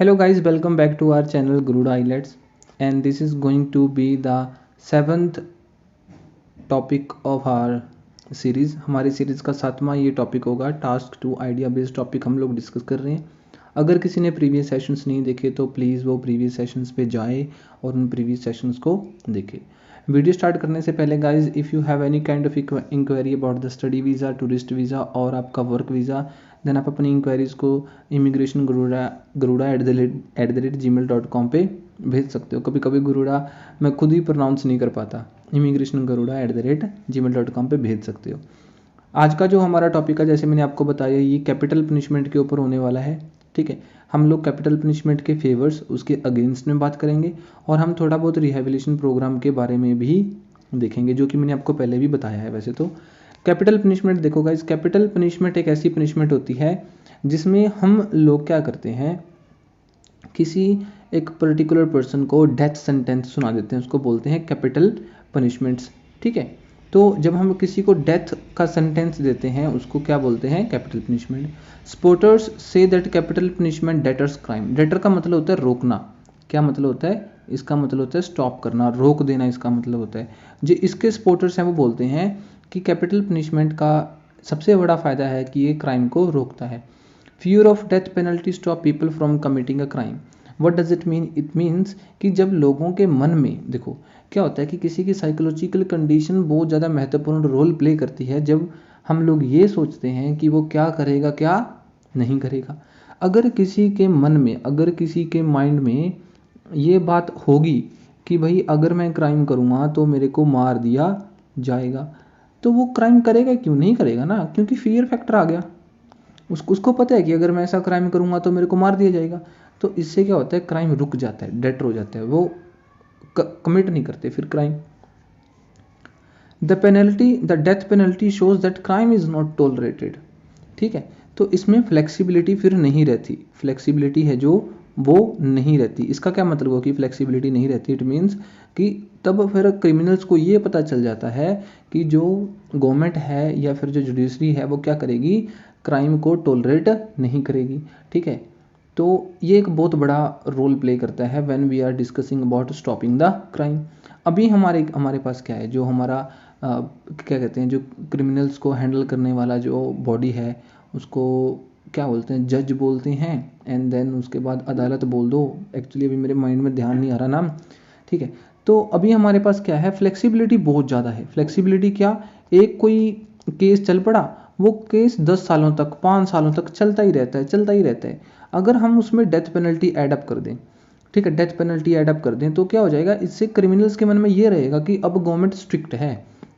Hello guys, welcome back to our channel Garuda Islets, and this is going to be the seventh topic of our series. हमारी series का सातवां ये topic होगा। Task to idea based topic हम लोग discuss कर रहे हैं। अगर किसी ने प्रीवियस सेशंस नहीं देखे तो प्लीज़ वो प्रीवियस सेशंस पे जाए और उन प्रीवियस सेशंस को देखे। वीडियो स्टार्ट करने से पहले guys, if you have any kind of inquiry about the study visa, tourist visa और आपका वर्क वीज़ा, देन आप अपनी इंक्वायरीज़ को इमिग्रेशन गरुड़ा @gmail.com पे भेज सकते हो। कभी कभी गरुड़ा मैं खुद ही प्रोनाउंस नहीं कर पाता, इमिग्रेशन गरुड़ा @gmail.com पे भेज सकते हो। आज का जो हमारा टॉपिक है, जैसे मैंने आपको बताया, ये कैपिटल पनिशमेंट के ऊपर होने वाला है। ठीक है, हम लोग कैपिटल पनिशमेंट के फेवर्स, उसके अगेंस्ट में बात करेंगे और हम थोड़ा बहुत रिहेबिलिटेशन प्रोग्राम के बारे में भी देखेंगे, जो कि मैंने आपको पहले भी बताया है। वैसे तो कैपिटल पनिशमेंट देखो गाइस, कैपिटल पनिशमेंट एक ऐसी पनिशमेंट होती है जिसमें हम लोग क्या करते हैं, किसी एक पर्टिकुलर पर्सन को डेथ सेंटेंस सुना देते हैं, उसको बोलते हैं कैपिटल पनिशमेंट्स। ठीक है, तो जब हम किसी को डेथ का सेंटेंस देते हैं उसको क्या बोलते हैं, capital punishment. Supporters say that capital punishment debtors crime. Debtor का मतलब होता है रोकना। क्या मतलब होता है इसका? मतलब होता है स्टॉप करना, रोक देना, इसका मतलब होता है। जो इसके सपोर्टर्स हैं वो बोलते हैं कि कैपिटल पनिशमेंट का सबसे बड़ा फ़ायदा है कि ये क्राइम को रोकता है। Fear of death penalty stop people from committing a crime. What does it mean? It means कि जब लोगों के मन में, देखो क्या होता है कि किसी की साइकोलॉजिकल कंडीशन बहुत ज़्यादा महत्वपूर्ण रोल प्ले करती है। जब हम लोग ये सोचते हैं कि वो क्या करेगा क्या नहीं करेगा, अगर किसी के मन में, अगर किसी के माइंड में ये बात होगी कि भाई अगर मैं क्राइम करूँगा तो मेरे को मार दिया जाएगा, तो वो क्राइम करेगा क्यों? नहीं करेगा ना, क्योंकि फियर फैक्टर आ गया। उसको पता है कि अगर मैं ऐसा क्राइम करूँगा तो मेरे को मार दिया जाएगा। तो इससे क्या होता है, क्राइम रुक जाता है, डेटर हो जाता है, वो कमिट नहीं करते फिर crime. The death penalty shows that crime is not tolerated. ठीक है, तो इसमें फ्लेक्सिबिलिटी फिर नहीं रहती। फ्लेक्सिबिलिटी है जो वो नहीं रहती। इसका क्या मतलब हो कि फ्लेक्सिबिलिटी नहीं रहती? इट मीन्स कि तब फिर क्रिमिनल्स को ये पता चल जाता है कि जो गवर्नमेंट है या फिर जो जुडिशरी है वो क्या करेगी, क्राइम को टॉलरेट नहीं करेगी। ठीक है, तो ये एक बहुत बड़ा रोल प्ले करता है when we are discussing about stopping the crime. अभी हमारे पास क्या है, जो हमारा क्या कहते हैं, जो क्रिमिनल्स को हैंडल करने वाला जो बॉडी है उसको क्या बोलते हैं, जज बोलते हैं, एंड देन उसके बाद अदालत बोल दो। एक्चुअली अभी मेरे माइंड में ध्यान नहीं आ रहा नाम। ठीक है, तो अभी हमारे पास क्या है, फ्लेक्सिबिलिटी बहुत ज़्यादा है। फ्लेक्सिबिलिटी क्या, एक कोई केस चल पड़ा, वो केस 10 सालों तक, 5 सालों तक चलता ही रहता है, चलता ही रहता है। अगर हम उसमें डेथ पेनल्टी एडअप कर दें, ठीक है, डेथ पेनल्टी एडअप कर दें, तो क्या हो जाएगा, इससे क्रिमिनल्स के मन में ये रहेगा कि अब गवर्नमेंट स्ट्रिक्ट है।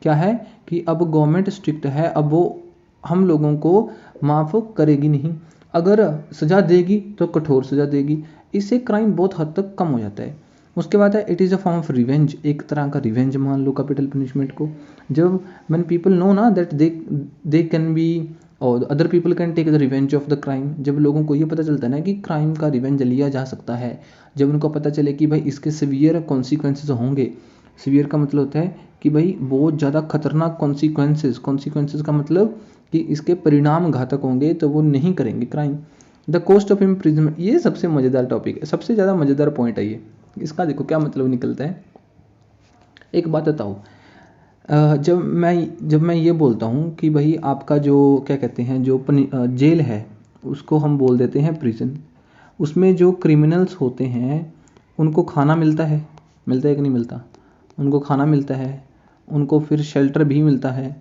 क्या है कि अब गवर्नमेंट स्ट्रिक्ट है, अब वो हम लोगों को माफ़ करेगी नहीं, अगर सज़ा देगी तो कठोर सज़ा देगी। इससे क्राइम बहुत हद तक कम हो जाता है। उसके बाद है it is a form of revenge. एक तरह का रिवेंज मान लो कैपिटल पनिशमेंट को। जब व्हेन पीपल नो ना दैट दे कैन बी और other people can take the revenge of the crime, जब लोगों को ये पता चलता है ना कि क्राइम का रिवेंज लिया जा सकता है, जब उनको पता चले कि भाई इसके सिवियर कॉन्सिक्वेंसेज होंगे। सिवियर का मतलब होता है कि भाई बहुत ज़्यादा खतरनाक कॉन्सिक्वेंसेज का मतलब कि इसके परिणाम घातक होंगे, तो वो नहीं करेंगे crime. The cost of imprisonment, ये सबसे मज़ेदार टॉपिक है, सबसे ज़्यादा मज़ेदार पॉइंट है ये। इसका देखो क्या मतलब निकलता है। एक बात बताओ, जब मैं ये बोलता हूँ कि भाई आपका जो क्या कहते हैं, जो जेल है उसको हम बोल देते हैं प्रिजन। उसमें जो क्रिमिनल्स होते हैं उनको खाना मिलता है कि नहीं मिलता? उनको खाना मिलता है, उनको फिर शेल्टर भी मिलता है।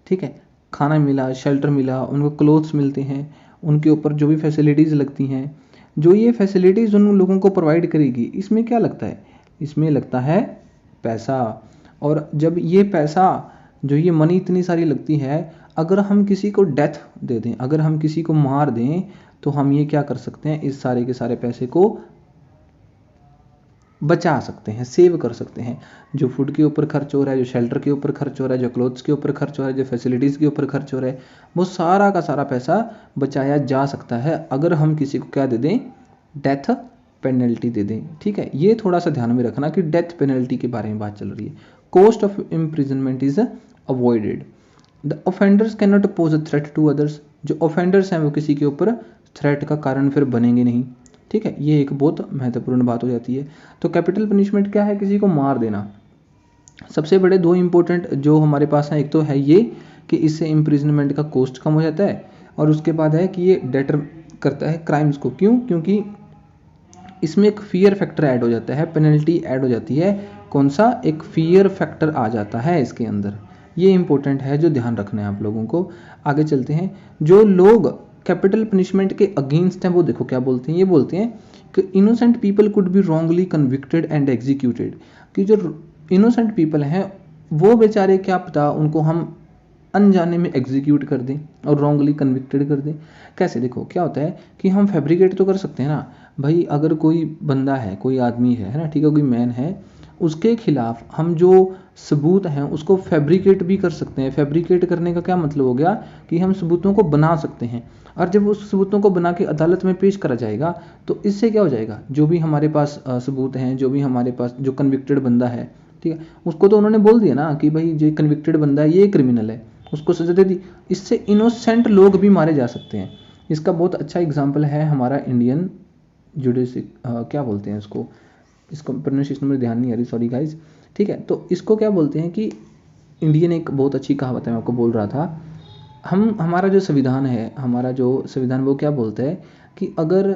ठीक है, खाना मिला, शेल्टर मिला, उनको क्लोथ्स मिलते हैं, उनके ऊपर जो भी फैसिलिटीज़ लगती हैं, जो ये फैसिलिटीज़ उन लोगों को प्रोवाइड करेगी, इसमें क्या लगता है? इसमें लगता है पैसा। और जब ये पैसा, जो ये मनी इतनी सारी लगती है, अगर हम किसी को डेथ दे दें, अगर हम किसी को मार दें, तो हम ये क्या कर सकते हैं, इस सारे के सारे पैसे को बचा सकते हैं, सेव कर सकते हैं। जो फूड के ऊपर खर्च हो रहा है, जो शेल्टर के ऊपर खर्च हो रहा है, जो क्लोथ्स के ऊपर खर्च हो रहा है, जो फैसिलिटीज़ के ऊपर खर्च हो रहा है, वो सारा का सारा पैसा बचाया जा सकता है अगर हम किसी को क्या दे दें, डेथ पेनल्टी दे दें। ठीक है, ये थोड़ा सा ध्यान में रखना कि डेथ पेनल्टी के बारे में बात चल रही है। Cost of imprisonment is avoided. The offenders can not pose a threat to others. जो ऑफेंडर्स हैं वो किसी के ऊपर थ्रेट का कारण फिर बनेंगे नहीं। ठीक ठीक है, ये एक बहुत महत्वपूर्ण बात हो जाती है। तो कैपिटल पनिशमेंट क्या है? किसी को मार देना। सबसे बड़े दो इम्पोर्टेंट जो हमारे पास हैं, एक तो है ये कि इससे इम्प्रिजनमेंट का कॉस्ट कम हो जाता है, और उसके बाद है कि ये डेटर करता है क्राइम्स को। क्यों? क्योंकि इसमें एक फियर फैक्टर ऐड हो जाता है, पेनल्टी ऐड हो जाती है। कौन सा? एक फियर फैक्टर आ जाता है इसके अंदर। ये इंपॉर्टेंट है, जो ध्यान रखना है आप लोगों को। आगे चलते हैं। जो लोग कैपिटल पनिशमेंट के अगेंस्ट हैं वो देखो क्या बोलते हैं। ये बोलते हैं कि innocent people could be wrongly convicted and executed. कि जो इनोसेंट पीपल हैं वो बेचारे, क्या पता उनको हम अनजाने में एग्जीक्यूट कर दें और रॉन्गली कन्विक्टेड कर दें। कैसे? देखो क्या होता है कि हम फैब्रिकेट तो कर सकते हैं ना भाई। अगर कोई बंदा है, कोई आदमी है ना, ठीक है, कोई मैन है, उसके खिलाफ हम जो सबूत हैं उसको फैब्रिकेट भी कर सकते हैं। फैब्रिकेट करने का क्या मतलब हो गया कि हम सबूतों को बना सकते हैं, और जब उस सबूतों को बना के अदालत में पेश करा जाएगा तो इससे क्या हो जाएगा, जो भी हमारे पास सबूत हैं, जो भी हमारे पास जो कन्विक्टेड बंदा है, ठीक है, उसको तो उन्होंने बोल दिया ना कि भाई जो कन्विक्टेड बंदा है ये क्रिमिनल है, उसको सजा दे दी। इससे इनोसेंट लोग भी मारे जा सकते हैं। इसका बहुत अच्छा एग्जाम्पल है हमारा इंडियन जुडिशरी, क्या बोलते हैं उसको, इसको प्रोनाउंसिएशन में ध्यान नहीं आ रही, सॉरी गाइज। ठीक है, तो इसको क्या बोलते हैं कि इंडियन एक बहुत अच्छी कहावत है, मैं आपको बोल रहा था। हमारा जो संविधान है, हमारा जो संविधान वो क्या बोलता है कि अगर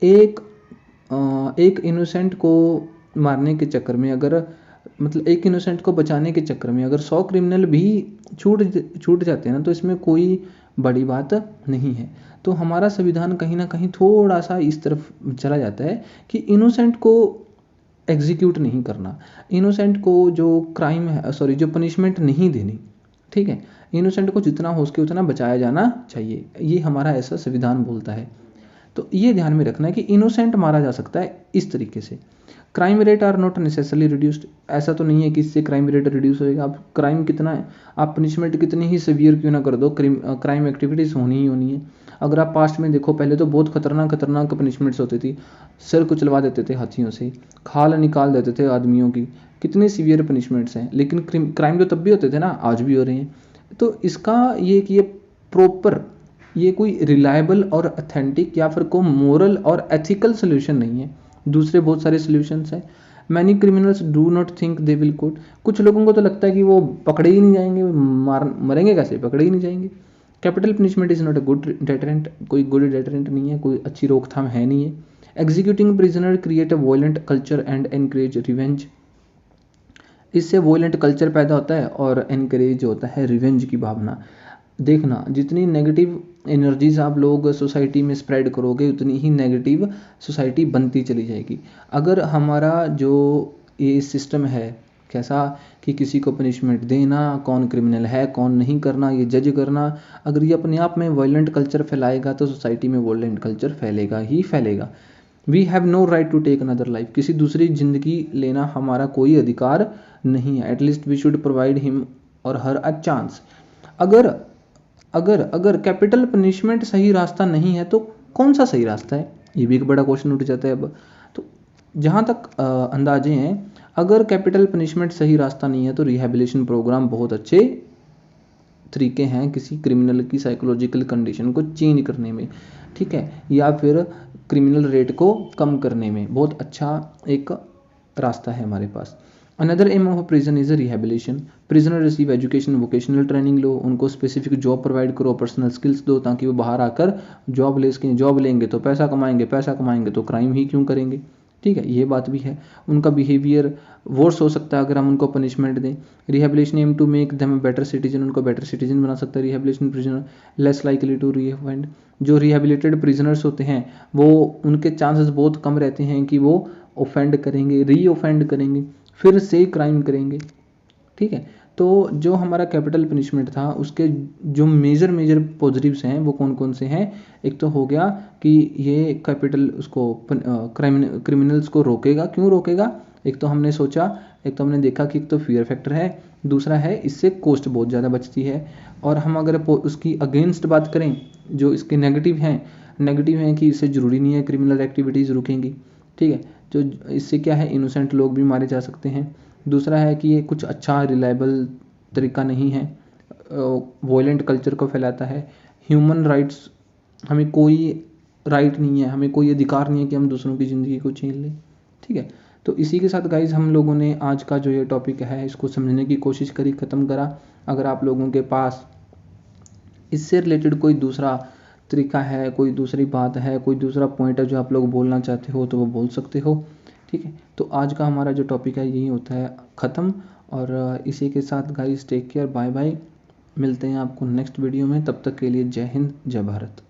एक इनोसेंट को मारने के चक्कर में, अगर मतलब एक इनोसेंट को बचाने के चक्कर में अगर 100 क्रिमिनल भी छूट जाते हैं ना, तो इसमें कोई बड़ी बात नहीं है। तो हमारा संविधान कहीं ना कहीं थोड़ा सा इस तरफ चला जाता है कि इनोसेंट को एग्जीक्यूट नहीं करना, इनोसेंट को जो क्राइम है, सॉरी, जो पनिशमेंट नहीं देनी। ठीक है, इनोसेंट को जितना हो सके उतना बचाया जाना चाहिए, ये हमारा ऐसा संविधान बोलता है। तो ये ध्यान में रखना है कि इनोसेंट मारा जा सकता है इस तरीके से। Crime rate are not necessarily reduced. ऐसा तो नहीं है कि इससे क्राइम रेट रिड्यूस होएगा। आप क्राइम कितना है, आप पनिशमेंट कितनी ही सीवियर क्यों ना कर दो, क्राइम एक्टिविटीज़ होनी ही होनी है। अगर आप पास्ट में देखो, पहले तो बहुत खतरनाक पनिशमेंट्स होती थी। सिर कुचलवा देते थे हाथियों से, खाल निकाल देते थे आदमियों की, कितनी सीवियर पनिशमेंट्स हैं। लेकिन क्राइम तो तब भी होते थे ना, आज भी हो रहे हैं। तो इसका ये कि ये प्रॉपर, ये कोई रिलायबल और अथेंटिक या फिर कोई मोरल और एथिकल सोल्यूशन नहीं है। दूसरे बहुत सारे सोल्यूशंस हैं। Many criminals do not think they will caught. कुछ लोगों को तो लगता है कि वो पकड़े ही नहीं जाएंगे, मरेंगे कैसे, पकड़े ही नहीं जाएंगे। Capital punishment is not a good deterrent. कोई गुड डेटरेंट नहीं है, कोई अच्छी रोकथाम है नहीं है। Executing prisoner create a violent culture and encourage revenge. इससे वॉयलेंट कल्चर पैदा होता है और एनकरेज होता है रिवेंज की भावना। देखना, जितनी नेगेटिव एनर्जीज आप लोग सोसाइटी में स्प्रेड करोगे उतनी ही नेगेटिव सोसाइटी बनती चली जाएगी। अगर हमारा जो ये सिस्टम है कैसा कि किसी को पनिशमेंट देना, कौन क्रिमिनल है कौन नहीं करना, ये जज करना, अगर ये अपने आप में वायलेंट कल्चर फैलाएगा तो सोसाइटी में वायलेंट कल्चर फैलेगा ही फैलेगा। We have no right to take another life. किसी दूसरी जिंदगी लेना हमारा कोई अधिकार नहीं है। At least we should provide him or her a chance. अगर अगर अगर कैपिटल पनिशमेंट सही रास्ता नहीं है तो कौन सा सही रास्ता है, ये भी एक बड़ा क्वेश्चन उठ जाता है। अब तो जहाँ तक अंदाजे हैं, अगर कैपिटल पनिशमेंट सही रास्ता नहीं है तो रिहैबिलिटेशन प्रोग्राम बहुत अच्छे तरीके हैं किसी क्रिमिनल की साइकोलॉजिकल कंडीशन को चेंज करने में, ठीक है, या फिर क्रिमिनल रेट को कम करने में बहुत अच्छा एक रास्ता है हमारे पास। Another aim of prison is rehabilitation. Prisoner receive education, vocational training लो, उनको स्पेसिफिक जॉब प्रोवाइड करो, पर्सनल स्किल्स दो, ताकि वो बाहर आकर जॉब ले सकें। जॉब लेंगे तो पैसा कमाएंगे, पैसा कमाएंगे तो क्राइम ही क्यों करेंगे, ठीक है, ये बात भी है। उनका बिहेवियर वर्स हो सकता है अगर हम उनको पनिशमेंट दें। Rehabilitation aim to make them better citizen, उनको बेटर सिटीजन बना सकता है rehabilitation prisoner. Less likely to reoffend. जो रिहैबिलिटेड प्रिजनर्स होते हैं वो, उनके चांसेस बहुत कम रहते हैं कि वो ऑफेंड करेंगे, रीऑफेंड करेंगे, फिर से क्राइम करेंगे, ठीक है। तो जो हमारा कैपिटल पनिशमेंट था उसके जो मेजर पॉजिटिव्स हैं वो कौन कौन से हैं। एक तो हो गया कि ये कैपिटल उसको क्रिमिनल्स को रोकेगा। क्यों रोकेगा? एक तो हमने सोचा, एक तो हमने देखा कि एक तो फियर फैक्टर है, दूसरा है इससे कॉस्ट बहुत ज़्यादा बचती है। और हम अगर उसकी अगेंस्ट बात करें, जो इसके नेगेटिव हैं कि इससे ज़रूरी नहीं है क्रिमिनल एक्टिविटीज़ रुकेंगी, ठीक है। जो इससे क्या है, इनोसेंट लोग भी मारे जा सकते हैं। दूसरा है कि ये कुछ अच्छा रिलायबल तरीका नहीं है, वॉयलेंट कल्चर को फैलाता है। ह्यूमन राइट्स, हमें कोई राइट नहीं है, हमें कोई अधिकार नहीं है कि हम दूसरों की ज़िंदगी को छीन लें। ठीक है, तो इसी के साथ गाइज हम लोगों ने आज का जो ये टॉपिक है इसको समझने की कोशिश करी, ख़त्म करा। अगर आप लोगों के पास इससे रिलेटेड कोई दूसरा तरीका है, कोई दूसरी बात है, कोई दूसरा पॉइंट है जो आप लोग बोलना चाहते हो तो वो बोल सकते हो। ठीक है, तो आज का हमारा जो टॉपिक है यही होता है ख़त्म। और इसी के साथ guys take care, bye bye. मिलते हैं आपको नेक्स्ट वीडियो में, तब तक के लिए जय हिंद, जय भारत।